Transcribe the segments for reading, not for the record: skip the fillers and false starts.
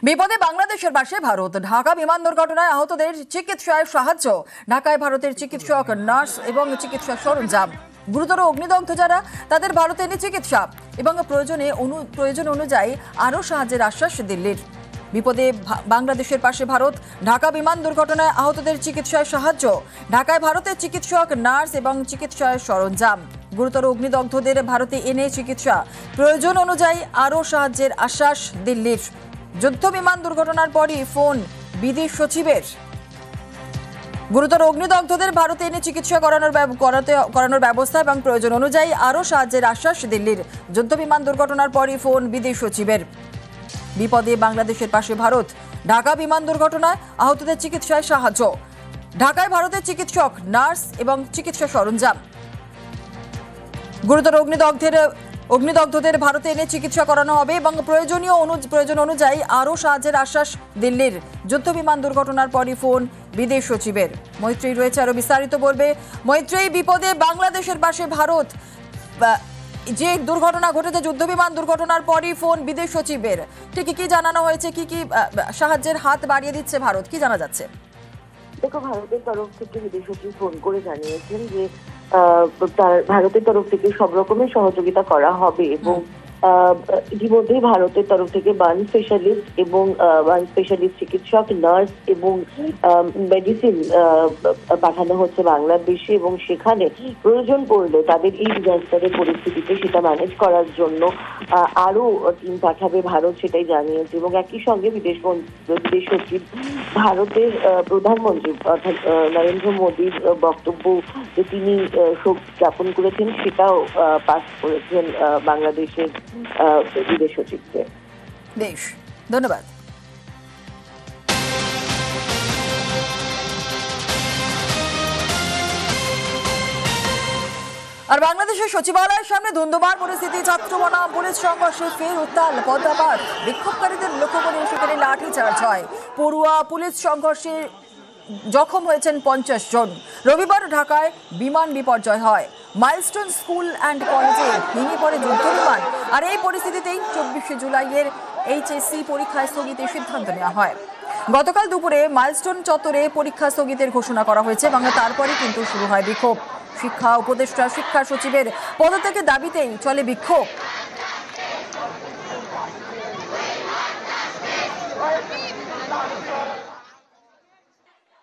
বিপদে বাংলাদেশের পাশে ভারত। ঢাকা বিমান দুর্ঘটনায় আহতদের চিকিৎসায় সাহায্য। ঢাকায় ভারতের চিকিৎসক, নার্স এবং চিকিৎসা সরঞ্জাম। গুরুতর অগ্নিদগ্ধ যারা, তাদের ভারতে এনে চিকিৎসা এবং প্রয়োজন অনুযায়ী আরও সাহায্যের আশ্বাস দিল্লির। বিপদে বাংলাদেশের পাশে ভারত। ঢাকা বিমান দুর্ঘটনায় আহতদের চিকিৎসায় সাহায্য। ঢাকায় ভারতের চিকিৎসক, নার্স এবং চিকিৎসা সরঞ্জাম। গুরুতর অগ্নিদগ্ধদের ভারতে এনে চিকিৎসা, প্রয়োজন অনুযায়ী আরও সাহায্যের আশ্বাস দিল্লির। যুদ্ধ বিমান দুর্ঘটনার পরই ফোন বিদেশ সচিবের। গুরুতর অগ্নিদগ্ধদের ভারতে এনে চিকিৎসা করানোর ব্যবস্থা এবং প্রয়োজন অনুযায়ী আরও সাহায্যের আশ্বাস দিল্লির। যুদ্ধ বিমান দুর্ঘটনার পরই ফোন বিদেশ সচিবের। বিপদে বাংলাদেশের পাশে ভারত। ঢাকা বিমান দুর্ঘটনায় আহতদের চিকিৎসায় সাহায্য। ঢাকায় ভারতের চিকিৎসক, নার্স এবং চিকিৎসা সরঞ্জাম। গুরুতর অগ্নিদগ্ধদের ভারতে এনে চিকিৎসা করানো হবে এবং প্রয়োজন অনুযায়ী আরও সাহায্যের আশ্বাস দিল্লির। যুদ্ধ বিমান দুর্ঘটনার পরই ফোন বিদেশ সচিবের। মৈত্রী রয়েছে, আরো বিস্তারিত বলবে। মৈত্রী, বিপদে বাংলাদেশের পাশে ভারত। যে দুর্ঘটনা ঘটেছে, যুদ্ধ বিমান দুর্ঘটনার পরই ফোন বিদেশ সচিবের, ঠিক কি জানানো হয়েছে? কি সাহায্যের হাত বাড়িয়ে দিচ্ছে ভারত, কি জানা যাচ্ছে? দেখো, ভারতের তরফ থেকে বিদেশ সচিব ফোন করে জানিয়েছেন যে ভারতের তরফ থেকে সব রকমের সহযোগিতা করা হবে এবং ইতিমধ্যেই ভারতের তরফ থেকে বার্ন স্পেশালিস্ট চিকিৎসক, নার্স এবং মেডিসিন পাঠানো হচ্ছে বাংলাদেশে এবং সেখানে প্রয়োজন পড়লে তাদের এই ডিজাস্টারের পরিস্থিতিতে সেটা ম্যানেজ করার জন্য আরো টিম পাঠাবে ভারত, সেটাই জানিয়েছে। এবং একই সঙ্গে বিদেশ সচিব ভারতের প্রধানমন্ত্রী অর্থাৎ নরেন্দ্র মোদীর বক্তব্য যে তিনি শোক জ্ঞাপন করেছেন সেটাও পাস করেছেন বাংলাদেশের বিদেশ সচিবকে। বেশ, ধন্যবাদ। আর বাংলাদেশের সচিবালয়ের সামনে ধুন্ধুমার পরিস্থিতি। ছাত্র বনাম পুলিশ সংঘর্ষে ফের উত্তাল পদ্মাপাত। বিক্ষোভকারীদের লক্ষ্য করে সেখানে লাঠিচার্জ হয়। পড়ুয়া পুলিশ সংঘর্ষে জখম হয়েছেন 50 জন। রবিবার ঢাকায় বিমান বিপর্যয় হয়। মাইলস্টোন স্কুল অ্যান্ড কলেজে ভেঙে পড়ে যুদ্ধ বিমান। আর এই পরিস্থিতিতেই 24 জুলাইয়ের এইচএসসি পরীক্ষায় স্থগিতের সিদ্ধান্ত নেওয়া হয়। গতকাল দুপুরে মাইলস্টোন চত্বরে পরীক্ষা স্থগিতের ঘোষণা করা হয়েছে এবং তারপরে কিন্তু শুরু হয় বিক্ষোভ। শিক্ষা উপদেষ্টা, শিক্ষা সচিবের পদত্যাগের দাবিতেই চলে বিক্ষোভ।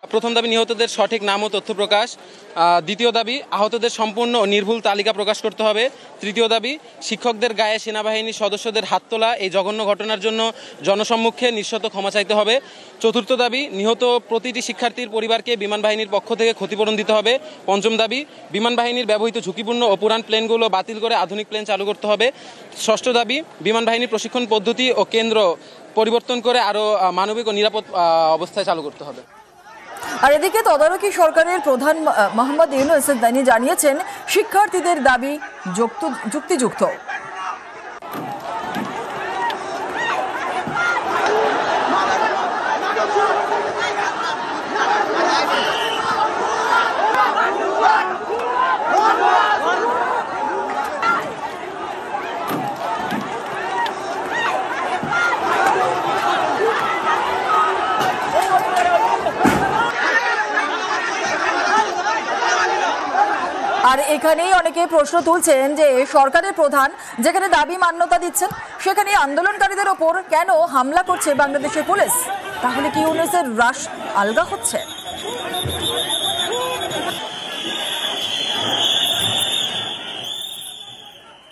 প্রথম দাবি নিহতদের সঠিক নাম ও তথ্য প্রকাশ। দ্বিতীয় দাবি আহতদের সম্পূর্ণ ও নির্ভুল তালিকা প্রকাশ করতে হবে। তৃতীয় দাবি শিক্ষকদের গায়ে সেনাবাহিনীর সদস্যদের হাত তোলা এই জঘন্য ঘটনার জন্য জনসম্মুখে নিঃশর্ত ক্ষমা চাইতে হবে। চতুর্থ দাবি নিহত প্রতিটি শিক্ষার্থীর পরিবারকে বিমান বাহিনীর পক্ষ থেকে ক্ষতিপূরণ দিতে হবে। পঞ্চম দাবি বিমান বাহিনীর ব্যবহৃত ঝুঁকিপূর্ণ ও পুরান প্লেনগুলো বাতিল করে আধুনিক প্লেন চালু করতে হবে। ষষ্ঠ দাবি বিমান বাহিনীর প্রশিক্ষণ পদ্ধতি ও কেন্দ্র পরিবর্তন করে আরও মানবিক ও নিরাপদ অবস্থায় চালু করতে হবে। আর এদিকে তদারকি সরকারের প্রধান মোহাম্মদ ইউনূস তিনি জানিয়েছেন শিক্ষার্থীদের দাবি যুক্তিযুক্ত। আর এখানেই অনেকে প্রশ্ন তুলছেন যে সরকারের প্রধান যেখানে দাবি মান্যতা দিচ্ছেন, সেখানে আন্দোলনকারীদের ওপর কেন হামলা করছে বাংলাদেশের পুলিশ? তাহলে কি ইউনূসের রাশ আলগা হচ্ছে?